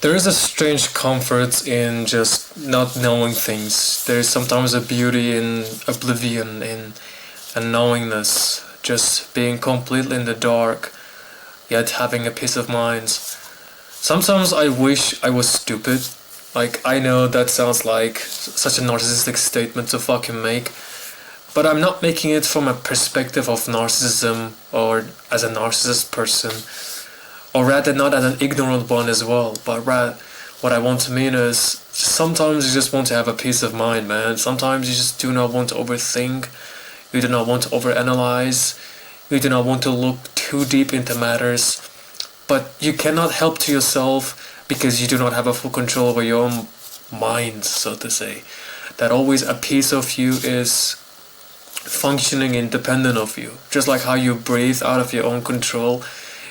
There is a strange comfort in just not knowing things. There is sometimes a beauty in oblivion, in unknowingness, just being completely in the dark, yet having a peace of mind. Sometimes I wish I was stupid. Like, I know that sounds like such a narcissistic statement to fucking make, but I'm not making it from a perspective of narcissism or as a narcissist person, or rather not as an ignorant one as well, but rather what I want to mean is sometimes you just want to have a peace of mind, man. Sometimes you just do not want to overthink, you do not want to overanalyze, you do not want to look too deep into matters, but you cannot help to yourself because you do not have a full control over your own mind, so to say. That always a piece of you is functioning independent of you. Just like how you breathe out of your own control,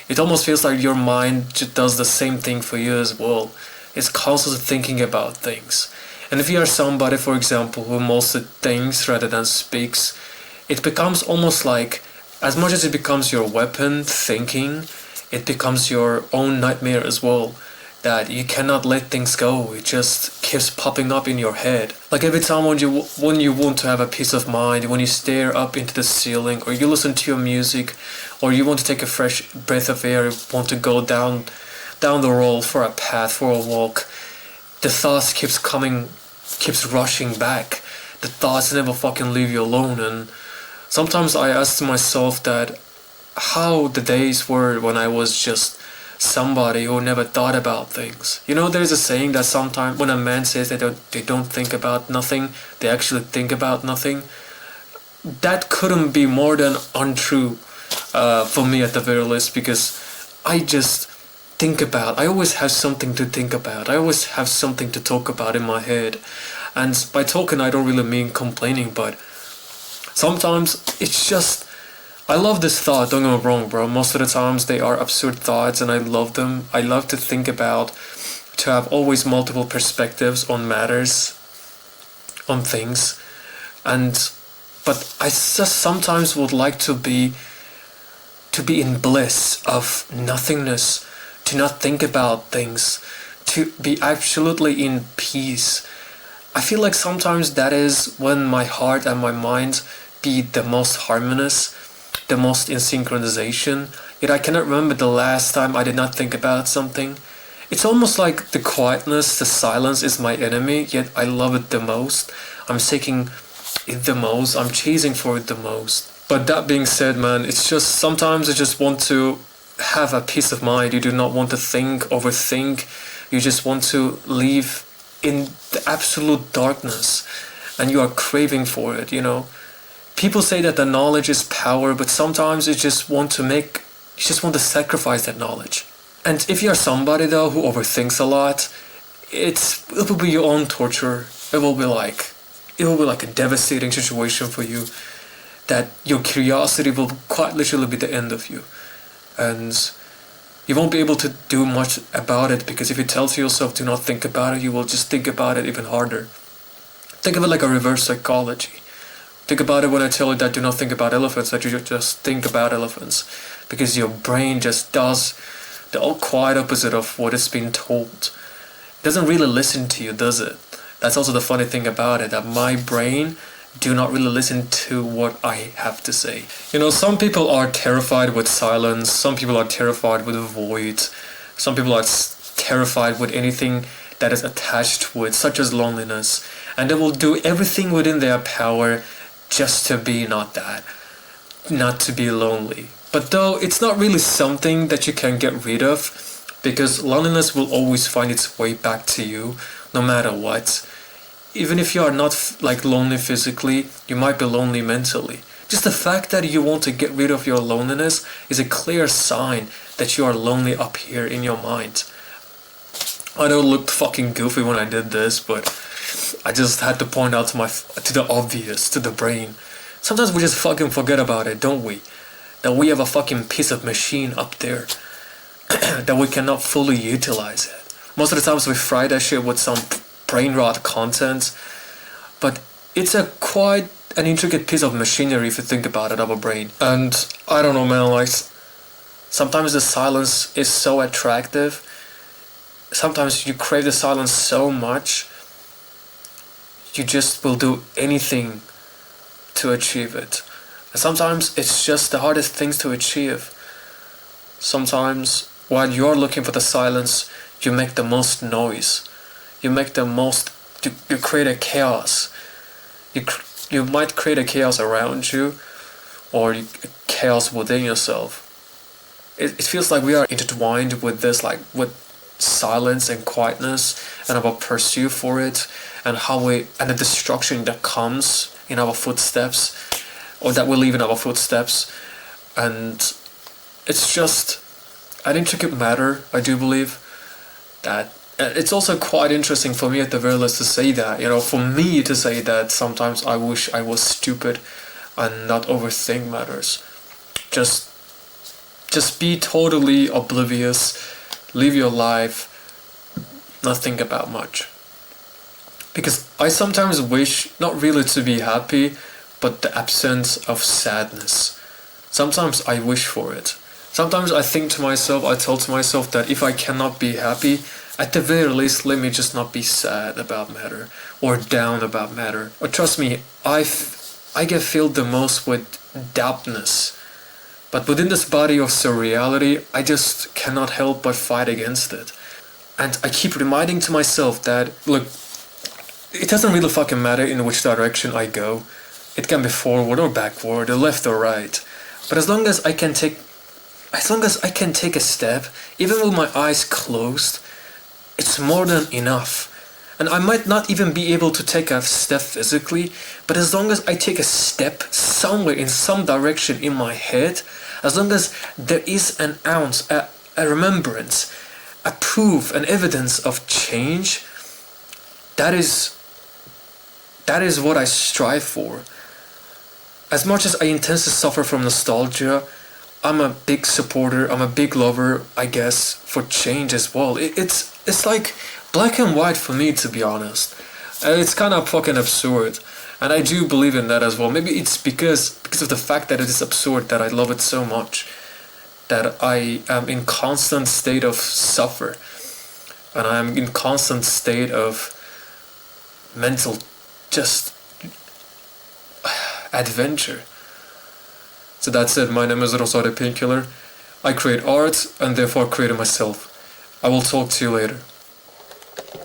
it almost feels like your mind does the same thing for you as well. It's constantly thinking about things. And if you are somebody, for example, who mostly thinks rather than speaks, it becomes almost like, as much as it becomes your weapon, thinking, it becomes your own nightmare as well. That you cannot let things go. It just keeps popping up in your head. Like every time when you want to have a peace of mind, when you stare up into the ceiling, or you listen to your music, or you want to take a fresh breath of air, want to go down the road for a path, for a walk, the thoughts keeps rushing back. The thoughts never fucking leave you alone. And sometimes I ask myself that how the days were when I was just somebody who never thought about things. You know, there's a saying that sometimes when a man says they don't think about nothing, they actually think about nothing. That couldn't be more than untrue for me at the very least, because I just I always have something to think about. I always have something to talk about in my head. And by talking, I don't really mean complaining, but sometimes it's just I love this thought, don't get me wrong, bro. Most of the times they are absurd thoughts and I love them. I love to think about, to have always multiple perspectives on matters, on things. And, but I just sometimes would like to be in bliss of nothingness, to not think about things, to be absolutely in peace. I feel like sometimes that is when my heart and my mind be the most harmonious, the most in synchronization, yet I cannot remember the last time I did not think about something. It's almost like the quietness, the silence is my enemy, yet I love it the most. I'm seeking it the most, I'm chasing for it the most. But that being said, man, it's just sometimes I just want to have a peace of mind. You do not want to think, overthink. You just want to live in the absolute darkness, and you are craving for it, you know. People say that the knowledge is power, but sometimes you just want to sacrifice that knowledge. And if you're somebody though who overthinks a lot, it will be your own torture. It will be like a devastating situation for you, that your curiosity will quite literally be the end of you. And you won't be able to do much about it, because if you tell to yourself do not think about it, you will just think about it even harder. Think of it like a reverse psychology. Think about it when I tell you that do not think about elephants, that you just think about elephants. Because your brain just does the all quite opposite of what it's been told. It doesn't really listen to you, does it? That's also the funny thing about it, that my brain do not really listen to what I have to say. You know, some people are terrified with silence, some people are terrified with void, some people are terrified with anything that is attached with, such as loneliness, and they will do everything within their power just to be not to be lonely. But though it's not really something that you can get rid of, because loneliness will always find its way back to you, no matter what. Even if you are not like lonely physically, you might be lonely mentally. Just the fact that you want to get rid of your loneliness is a clear sign that you are lonely up here in your mind. I know it looked fucking goofy when I did this, but I just had to point out to the obvious, to the brain. Sometimes we just fucking forget about it, don't we? That we have a fucking piece of machine up there that we cannot fully utilize it. Most of the times we fry that shit with some brain rot content, but it's a quite an intricate piece of machinery if you think about it, of a brain. And I don't know, man, like sometimes the silence is so attractive sometimes you crave the silence so much, you just will do anything to achieve it. And sometimes it's just the hardest things to achieve. Sometimes while you're looking for the silence, you make the most noise. You make the most, you create a chaos. You might create a chaos around you, or chaos within yourself. It feels like we are intertwined with this, like with silence and quietness, and our pursuit for it, and and the destruction that comes in our footsteps, or that we leave in our footsteps. And it's just an intricate matter, I do believe, that it's also quite interesting for me at the very least to say that, for me to say that sometimes I wish I was stupid and not overthink matters. Just be totally oblivious, live your life, not think about much. Because I sometimes wish not really to be happy, but the absence of sadness. Sometimes I wish for it. Sometimes I think to myself, I tell to myself that if I cannot be happy, at the very least, let me just not be sad about matter or down about matter. Or trust me, I get filled the most with doubtness. But within this body of surreality, I just cannot help but fight against it. And I keep reminding to myself that, look, it doesn't really fucking matter in which direction I go. It can be forward or backward, or left or right. But as long as I can take a step, even with my eyes closed, it's more than enough. And I might not even be able to take a step physically, but as long as I take a step somewhere in some direction in my head, as long as there is an ounce, a remembrance, a proof, an evidence of change, that is what I strive for. As much as I intensely suffer from nostalgia, I'm a big supporter, I'm a big lover, I guess, for change as well. It's like black and white for me, to be honest. It's kind of fucking absurd. And I do believe in that as well. Maybe it's because of the fact that it is absurd that I love it so much. That I am in constant state of suffer. And I am in constant state of mental just adventure. So that's it. My name is Rosado Painkiller. I create art and therefore create myself. I will talk to you later.